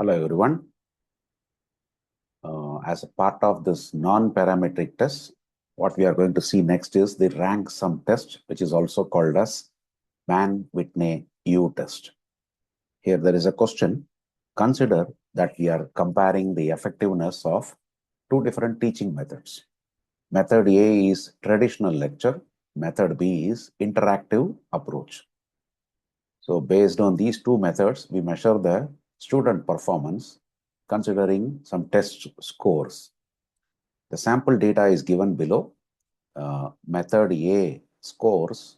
Hello everyone. As a part of this non-parametric test, what we are going to see next is the rank sum test, which is also called as Mann-Whitney U test. Here there is a question. Consider that we are comparing the effectiveness of two different teaching methods. Method A is traditional lecture. Method B is interactive approach. So based on these two methods, we measure the student performance considering some test scores. The sample data is given below. Method A scores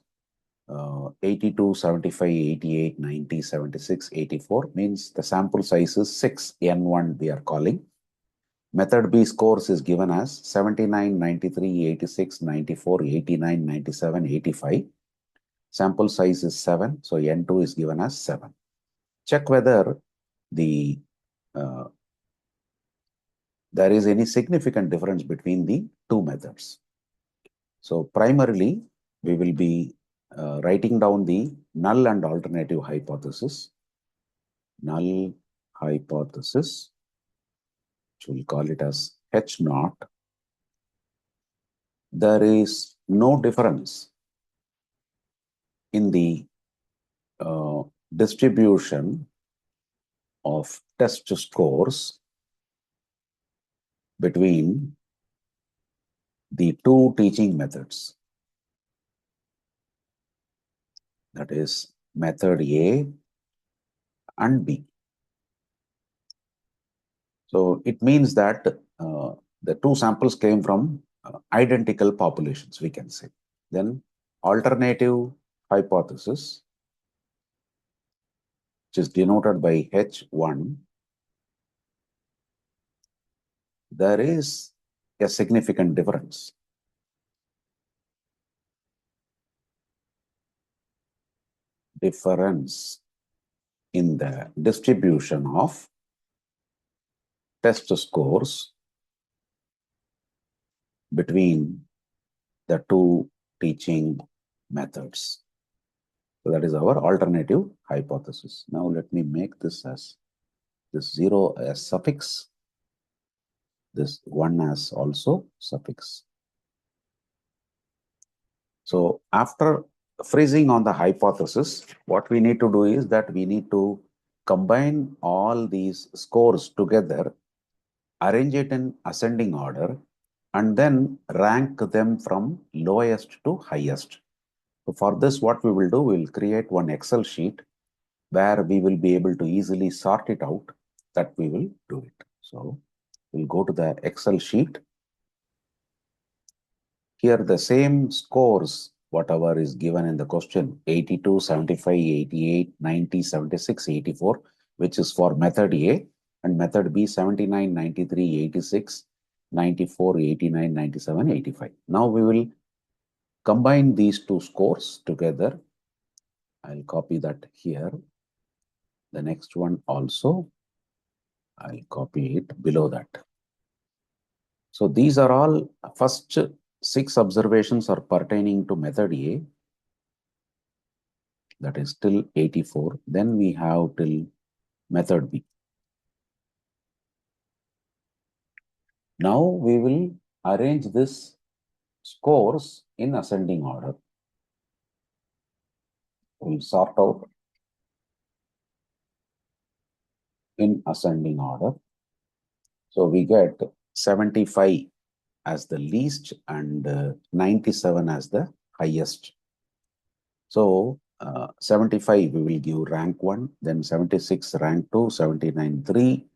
82, 75, 88, 90, 76, 84 means the sample size is 6, N1 we are calling. Method B scores is given as 79, 93, 86, 94, 89, 97, 85. Sample size is 7, so N2 is given as 7. Check whether there is any significant difference between the two methods. So primarily, we will be writing down the null and alternative hypothesis. Null hypothesis, which we'll call it as H naught. There is no difference in the distribution of test scores between the two teaching methods. That is method A and B. So it means that the two samples came from identical populations, we can say. Then alternative hypothesis, which is denoted by H1, there is a significant difference. Difference in the distribution of test scores between the two teaching methods. So that is our alternative hypothesis. Now let me make this as this 0 as suffix, this 1 as also suffix. So after freezing on the hypothesis, what we need to do is that we need to combine all these scores together, arrange it in ascending order, and then rank them from lowest to highest. So for this, what we will do, we will create one Excel sheet where we will be able to easily sort it out, that we will do it. So we'll go to the Excel sheet. Here the same scores, whatever is given in the question, 82, 75, 88, 90, 76, 84, which is for method A, and method B, 79, 93, 86, 94, 89, 97, 85. Now we will combine these two scores together. I'll copy that here. The next one also, I'll copy it below that. So these are all first 6 observations are pertaining to method A. That is till 84. Then we have till method B. Now we will arrange this scores in ascending order. We'll sort out in ascending order. So we get 75 as the least and 97 as the highest. So 75 we will give rank 1, then 76 rank 2, 79 3,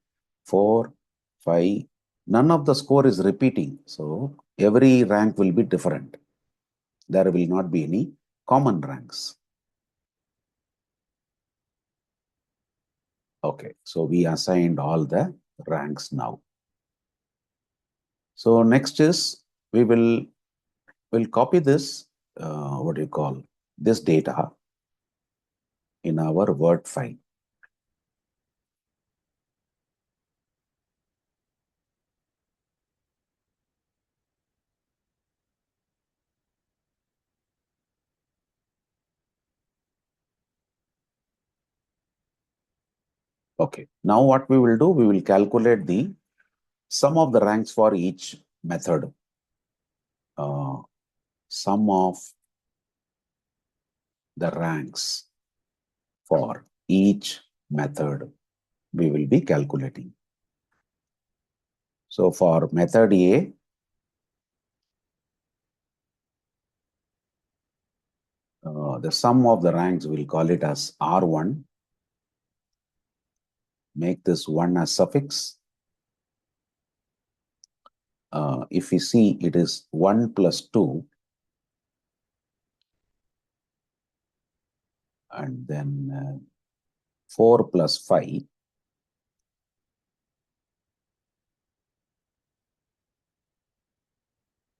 4, 5. None of the score is repeating. So every rank will be different. There will not be any common ranks. Okay, so we assigned all the ranks now. So next is we'll copy this, this data in our Word file. Okay, now what we will do, we will calculate the sum of the ranks for each method. Sum of the ranks for each method we will be calculating. So for method A, the sum of the ranks, we'll call it as R1. Make this 1 as suffix. If we see, it is 1 plus 2, and then 4 plus 5,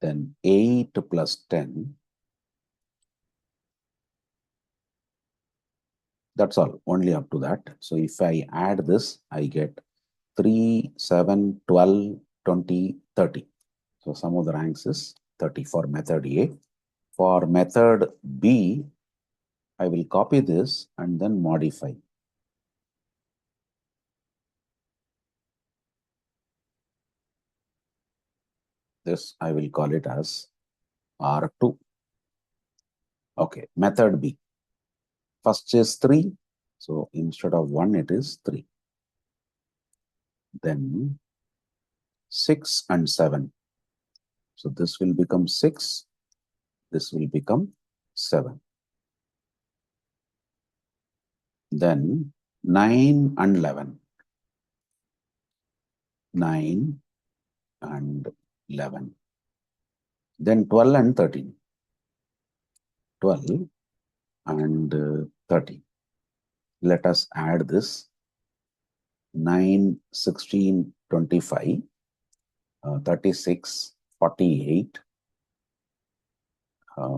then 8 plus 10. That's all, only up to that. So if I add this, I get 3, 7, 12, 20, 30. So sum of the ranks is 30 for method A. For method B, I will copy this and then modify. This I will call it as R2. Okay, method B. First is 3. So instead of 1, it is 3. Then 6 and 7. So this will become 6. This will become 7. Then 9 and 11. 9 and 11. Then 12 and 13. 12 and 13. Let us add this. 9, 16, 25, 36, 48.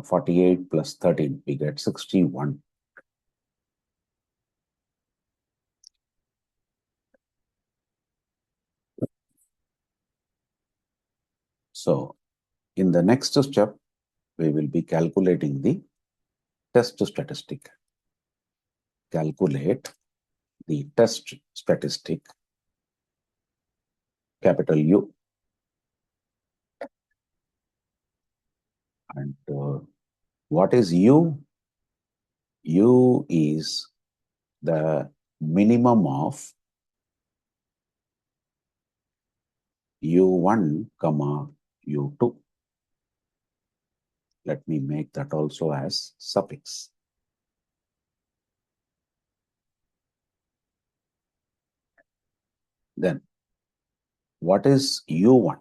48 plus 13, we get 61. So in the next step, we will be calculating the test statistic. Calculate the test statistic, capital U. And what is U? U is the minimum of U1, U2. Let me make that also as suffix. Then, what is U1?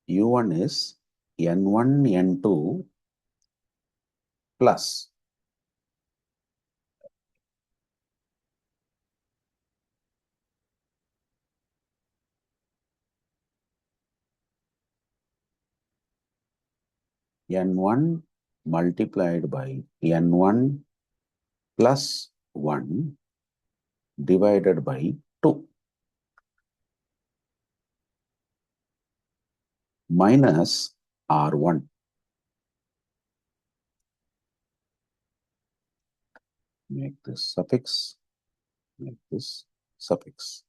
U1 is N1, N2 plus N1 multiplied by N1 plus 1 divided by 2 minus R1. Make this suffix, make this suffix.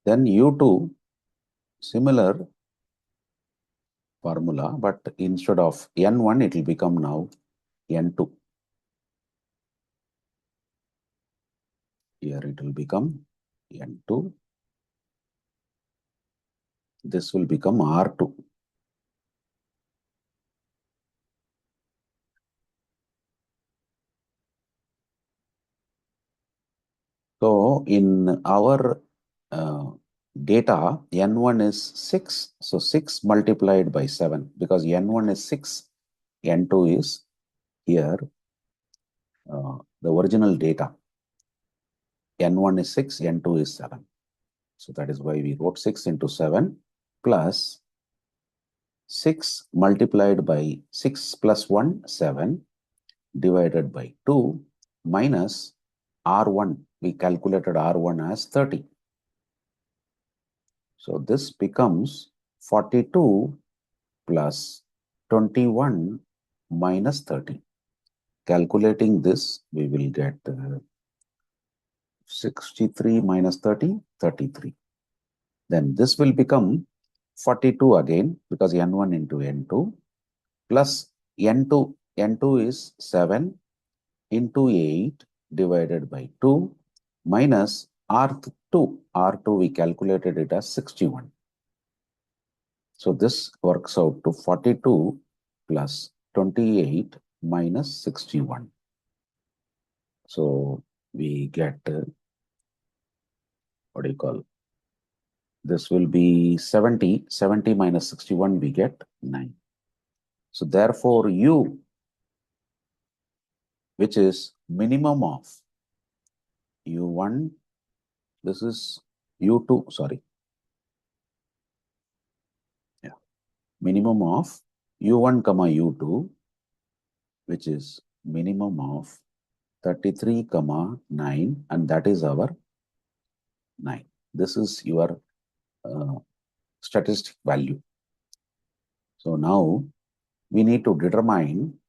Then U2, similar formula, but instead of N1, it will become now N2. Here it will become N2. This will become R2. So in our data, N1 is 6. So 6 multiplied by 7, because N1 is 6, N2 is here the original data. N1 is 6, N2 is 7. So that is why we wrote 6 into 7 plus 6 multiplied by 6 plus 1, 7 divided by 2 minus R1. We calculated R1 as 30. So this becomes 42 plus 21 minus 30. Calculating this, we will get 63 minus 30, 33. Then this will become 42 again, because n1 into n2 plus n2. n2 is 7 into 8 divided by 2 minus R2. R2 we calculated it as 61. So this works out to 42 plus 28 minus 61. So we get, what do you call? This will be 70. 70 minus 61, we get 9. So therefore, U, which is minimum of U1, this is U2, sorry. Yeah. Minimum of U1 comma U2, which is minimum of 33 comma 9, and that is our 9. This is your statistic value. So now we need to determine,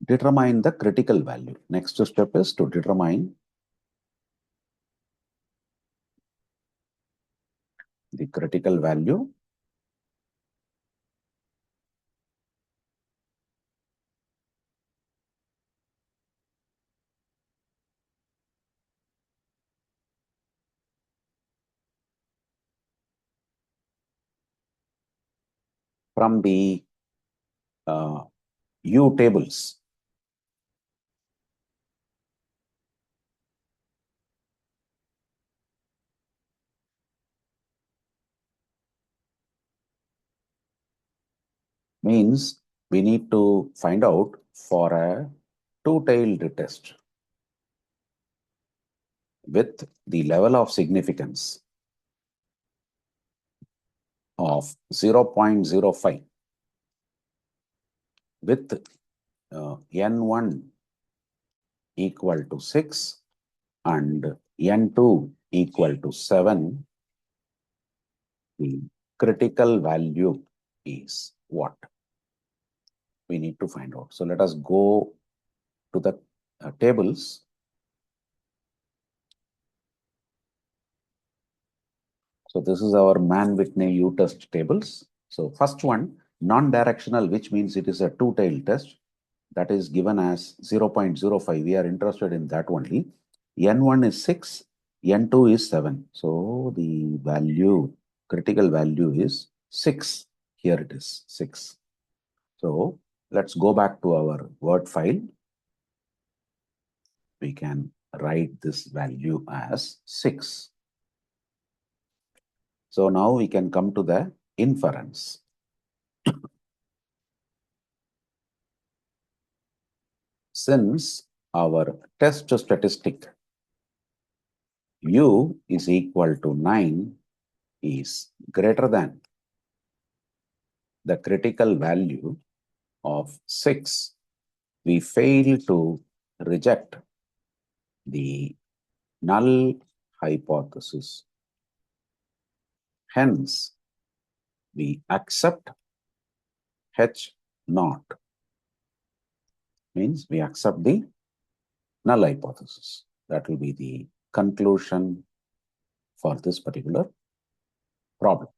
determine the critical value. Next step is to determine the critical value from the U tables. Means we need to find out for a two-tailed test with the level of significance of 0.05 with n1 equal to 6 and n2 equal to 7, the critical value is what? We need to find out. So let us go to the tables. So this is our Mann-Whitney U test tables. So first one, non-directional, which means it is a two-tailed test, that is given as 0.05. We are interested in that only. N1 is 6, N2 is 7. So the value, critical value is 6. Here it is, 6. So let's go back to our Word file. We can write this value as 6. So now we can come to the inference. Since our test statistic U is equal to 9 is greater than the critical value of 6, we fail to reject the null hypothesis. Hence, we accept H naught. Means we accept the null hypothesis. That will be the conclusion for this particular problem.